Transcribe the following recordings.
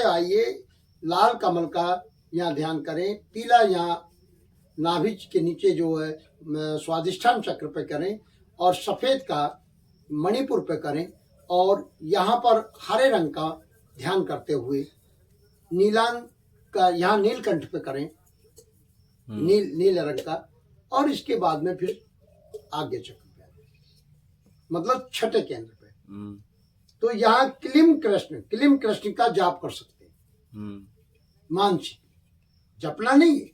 आइए, लाल कमल का यहाँ ध्यान करें, पीला यहाँ नाभि के नीचे जो है स्वादिष्ठान चक्र पे करें, और सफेद का मणिपुर पे करें, और यहाँ पर हरे रंग का ध्यान करते हुए नीलांग का यहाँ नीलकंठ पे करें, नील रंग का, और इसके बाद में फिर आगे चक्र पे, मतलब छठे केंद्र पे। तो यहाँ क्लीम कृष्ण का जाप कर सकते हैं। मानसिक जपना नहीं है,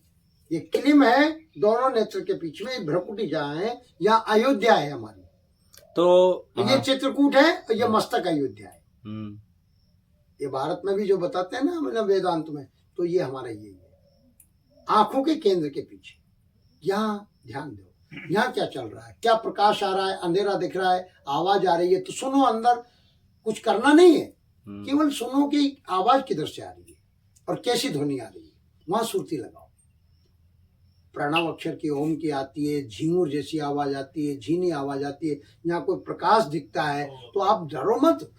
ये क्लीम है, दोनों नेत्र के बीच में भ्रकुटी जहाँ है, यहाँ अयोध्या है हमारी। तो ये चित्रकूट है और ये मस्तक अयोध्या है। ये भारत में भी जो बताते हैं ना, मतलब वेदांत में, तो ये हमारा यही है, आंखों के केंद्र के पीछे। यहाँ ध्यान दो, यहाँ क्या चल रहा है, क्या प्रकाश आ रहा है, अंधेरा दिख रहा है, आवाज आ रही है, तो सुनो। अंदर कुछ करना नहीं है, केवल सुनो कि आवाज किधर से आ रही है और कैसी ध्वनि आ रही है, वहां सुरती लगाओ। प्रणव अक्षर की ओम की आती है, झींगुर जैसी आवाज आती है, झीनी आवाज आती है। यहाँ कोई प्रकाश दिखता है तो आप डरो मत,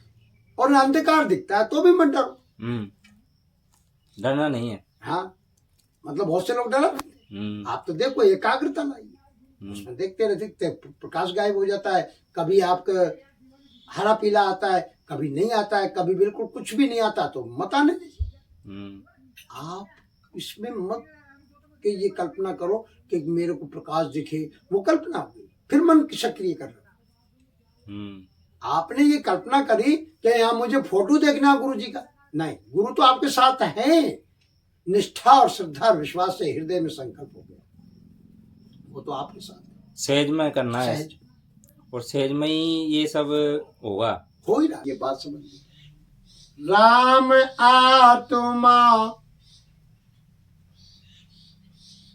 और अंधकार दिखता है तो भी मत डरो। डरना नहीं है। हाँ, मतलब बहुत से लोग डरा, आप तो देखो एकाग्रता लाइए, उसमें देखते देखते प्रकाश गायब हो जाता है। कभी आपका हरा पीला आता है, कभी नहीं आता है, कभी बिल्कुल कुछ भी नहीं आता, तो मत आने दीजिए। आप इसमें मत कि ये कल्पना करो कि मेरे को प्रकाश दिखे, वो कल्पना हो गई, फिर मन सक्रिय कर रहा। आपने ये कल्पना करी कि यहाँ मुझे फोटो देखना गुरु जी का, नहीं, गुरु तो आपके साथ है। निष्ठा और श्रद्धा और विश्वास से हृदय में संकल्प हो गया, वो तो आपके साथ है। सहज में करना है, और सहज में ही ये सब होगा, हो ही रहा। ये बात समझिए, राम आत्मा,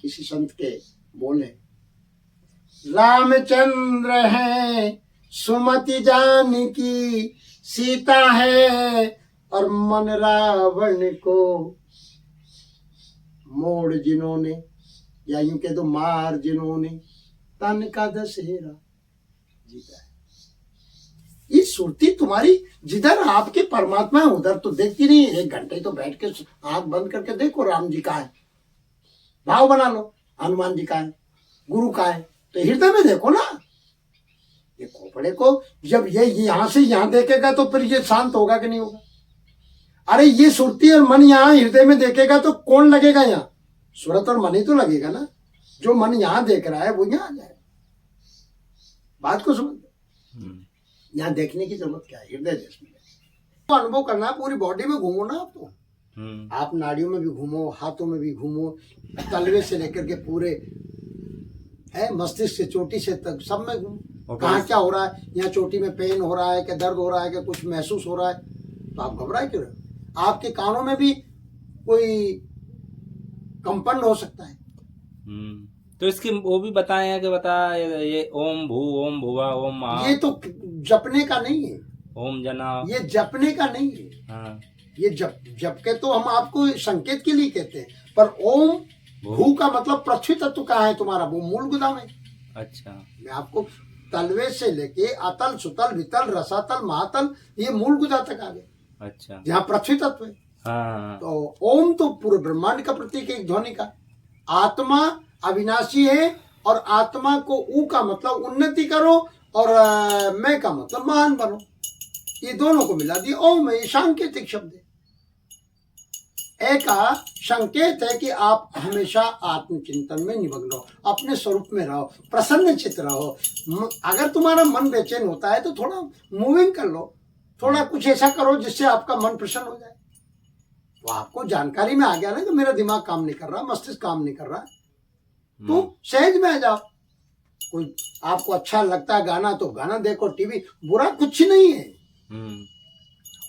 किसी संत के बोले, रामचंद्र है सुमति जानकी सीता है, और मन रावण को मोड़ जिन्होंने, या यूं कह दो मार जिन्होंने, तन का दशहरा जीता है। ये सुरती तुम्हारी जिधर आपके परमात्मा है उधर तो देखती नहीं। 1 घंटे तो बैठ के आंख बंद करके देखो, राम जी का है, भाव बना लो, हनुमान जी का है, गुरु का है, तो हृदय में देखो ना। ये खोपड़े को जब ये यहां से यहां देखेगा तो फिर ये शांत होगा कि नहीं होगा? अरे ये सुरती और मन यहाँ हृदय में देखेगा तो कौन लगेगा यहाँ? सूरत और मन ही तो लगेगा ना। जो मन यहाँ देख रहा है वो यहाँ आ जाएगा। बात को समझ, यहाँ देखने की जरूरत क्या है? हृदय देश में तो अनुभव करना है, पूरी बॉडी में घूमो ना आप। तो आप नाड़ियों में भी घूमो, हाथों में भी घूमो, तलवे से लेकर के पूरे है मस्तिष्क से चोटी से तक सब में घूमो। कहाँ क्या हो रहा है, यहाँ चोटी में पेन हो रहा है, क्या दर्द हो रहा है, क्या कुछ महसूस हो रहा है, तो आप घबराए क्यों? आपके कानों में भी कोई कंपन हो सकता है। तो इसकी वो भी बताएं कि ये ओम भू ओम भुवा ओम महा, ये तो जपने का नहीं है। ओम जना, ये जपने का नहीं है। हाँ। ये जप के तो हम आपको संकेत के लिए कहते हैं, पर ओम भू का मतलब पृथ्वी तत्व का है तुम्हारा, वो मूल गोदाम है। अच्छा, मैं आपको तलवे से लेके अतल सुतल वितल रसातल महातल ये मूल गुदा तक आ गए। अच्छा, जहाँ पृथ्वी तत्व है। हाँ। तो ओम तो पूरे ब्रह्मांड का प्रतीक है, एक ध्वनि का। आत्मा अविनाशी है, और आत्मा को ऊ का मतलब उन्नति करो, और मैं का मतलब महान बनो। ये दोनों को मिला दिया ओम। ये सांकेतिक शब्द है। ए का संकेत है कि आप हमेशा आत्मचिंतन में निमग्न रहो, अपने स्वरूप में रहो, प्रसन्न चित्त रहो। अगर तुम्हारा मन बेचैन होता है तो थोड़ा मूविंग कर लो, थोड़ा कुछ ऐसा करो जिससे आपका मन प्रसन्न हो जाए। तो आपको जानकारी में आ गया ना कि मेरा दिमाग काम नहीं कर रहा, मस्तिष्क काम नहीं कर रहा, तो सहज में आ जाओ। कोई आपको अच्छा लगता है गाना तो गाना देखो, टीवी, बुरा कुछ नहीं है।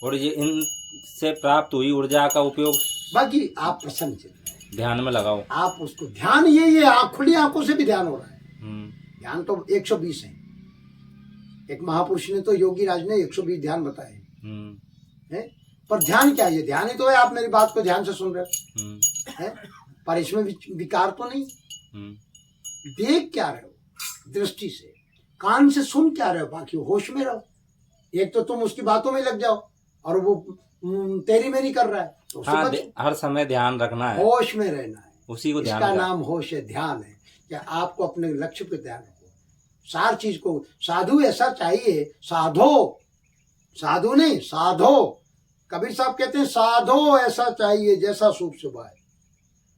और ये इनसे प्राप्त हुई ऊर्जा का उपयोग बाकी आप प्रसन्न चित्त ध्यान में लगाओ। आप उसको ध्यान, ये खुली आंखों से भी ध्यान हो रहा है। ध्यान तो 120 है। एक महापुरुष ने तो योगी राज ने 120 ध्यान बताए हैं। पर ध्यान क्या है? ध्यान ही तो है। आप मेरी बात को ध्यान से सुन रहे हो, पर इसमें विकार तो नहीं। देख क्या रहे हो? दृष्टि से। कान से सुन क्या रहे हो? बाकी होश में रहो। एक तो तुम उसकी बातों में लग जाओ और वो तेरी मेरी कर रहा है तो उससे हाँ, बचो। हर समय ध्यान रखना है, होश में रहना है, उसी को ध्यान इसका रखना। नाम होश है, ध्यान है कि आपको अपने लक्ष्य पे ध्यान रखो। सार चीज को साधु ऐसा चाहिए, साधु नहीं साधो। कबीर साहब कहते हैं साधो ऐसा चाहिए जैसा सूप सुभाए,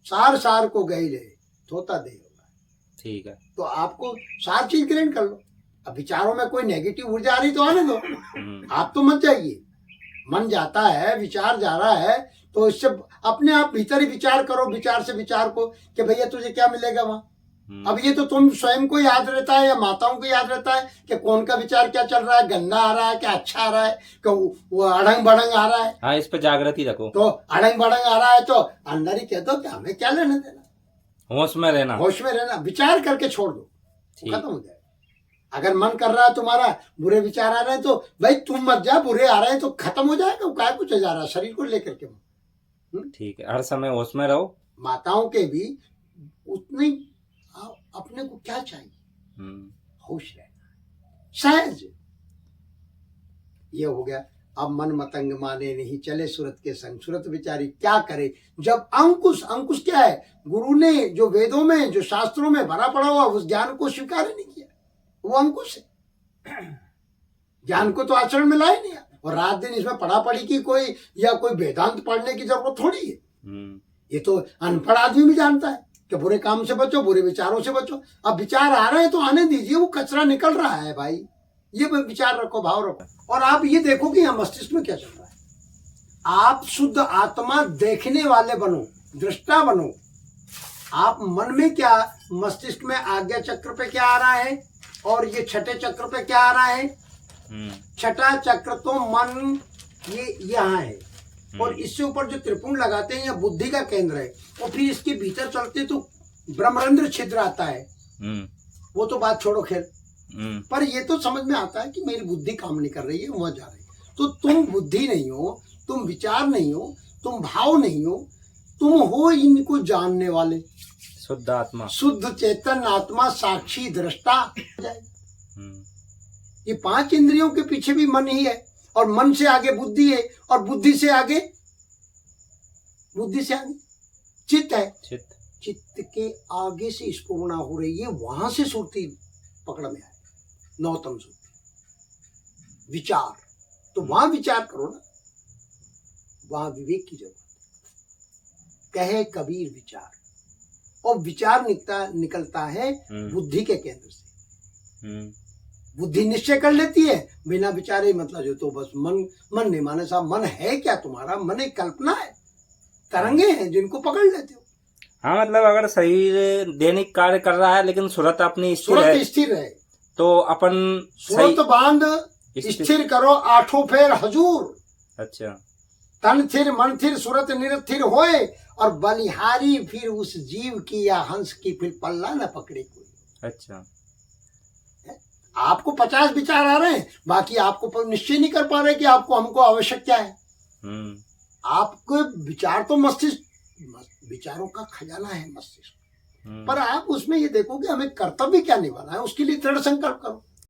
सार सार को गई ले थोता दे होगा। ठीक है। तो आपको सार चीज ग्रहण कर लो। अब विचारों में कोई नेगेटिव ऊर्जा आ रही तो आने दो, आप तो मत जाइए। मन जाता है, विचार जा रहा है, तो इससे अपने आप भीतर ही विचार करो, विचार से विचार को कि भैया तुझे क्या मिलेगा वहां। अब ये तो तुम स्वयं को याद रहता है या माताओं को याद रहता है कि कौन का विचार क्या चल रहा है, गंदा आ रहा है क्या अच्छा आ रहा है, कि वो अड़ंग बड़ंग आ रहा है। हाँ, इस पे जागृति रखो, तो अड़ंग बड़ंग आ रहा है तो अंदर ही कह दो कि हमें क्या लेना देना, होश में रहना, होश में रहना, विचार करके छोड़ दो, ठीक। खत्म हो जाए। अगर मन कर रहा है तुम्हारा बुरे विचार आ रहे हैं तो भाई तुम मत जा, बुरे आ रहे हैं तो खत्म हो जाएगा, वो काय कुछ जा रहा है शरीर को लेकर के। ठीक है, हर समय होश में रहो। माताओं के भी उतनी अपने को क्या चाहिए, होश रहना सहज। ये हो गया। अब मन मतंग माने नहीं चले सूरत के संग, सूरत बेचारी क्या करे जब अंकुश, अंकुश क्या है, गुरु ने जो वेदों में जो शास्त्रों में भरा पड़ा हुआ उस ज्ञान को स्वीकार ही नहीं किया, वो अंकुश है। ज्ञान को तो आचरण में लाए नहीं, और रात दिन इसमें पढ़ा पढ़ी की कोई या कोई वेदांत पढ़ने की जरूरत थोड़ी है। ये तो अनपढ़ आदमी भी जानता है कि बुरे काम से बचो, बुरे विचारों से बचो। अब विचार आ रहे हैं तो आने दीजिए, वो कचरा निकल रहा है भाई, ये विचार रखो, भाव रखो। और आप ये देखो कि यहाँ मस्तिष्क में क्या चल रहा है। आप शुद्ध आत्मा देखने वाले बनो, दृष्टा बनो। आप मन में क्या, मस्तिष्क में आज्ञा चक्र पे क्या आ रहा है और ये छठे चक्र पे क्या आ रहा है। छठा चक्र तो मन ये यहाँ है, और इससे ऊपर जो त्रिपुंड लगाते हैं या बुद्धि का केंद्र है, और फिर इसके भीतर चलते तो ब्रह्मरंध्र छिद्र आता है। वो तो बात छोड़ो खैर, पर ये तो समझ में आता है कि मेरी बुद्धि काम नहीं कर रही है, वहां जा रही है। तो तुम बुद्धि नहीं हो, तुम विचार नहीं हो, तुम भाव नहीं हो, तुम हो इनको जानने वाले, शुद्ध आत्मा, शुद्ध चेतन आत्मा, साक्षी दृष्टा। ये पांच इंद्रियों के पीछे भी मन ही है, और मन से आगे बुद्धि है, और बुद्धि से आगे चित्त है। चित्त के आगे से स्फुरणा हो रही है, वहां से सुरती पकड़ में आए, नौतम सुरती विचार। तो वहां विचार करो ना, वहां विवेक की जरूरत है। कहे कबीर विचार, और विचार निकलता है बुद्धि के केंद्र से। बुद्धि निश्चय कर लेती है बिना विचारे, मतलब जो तो बस मन नहीं माने साहब। मन है क्या तुम्हारा, मन एक कल्पना है, तरंगे हैं जिनको पकड़ लेते हो। हाँ, मतलब अगर शरीर दैनिक कार्य कर रहा है लेकिन सूरत अपनी स्थिर है तो अपन सूरत बांध स्थिर करो, आठों फेर हजूर। अच्छा, तन थिर मन थिर सूरत निरथिर होए, और बलिहारी फिर उस जीव की या हंस की फिर पल्ला न पकड़े कोई। अच्छा, आपको 50 विचार आ रहे हैं, बाकी आपको निश्चय नहीं कर पा रहे कि आपको हमको आवश्यक क्या है। आपको विचार तो मस्तिष्क, विचारों का खजाना है मस्तिष्क, पर आप उसमें ये देखो कि हमें कर्तव्य क्या निभाना है, उसके लिए दृढ़ संकल्प करो।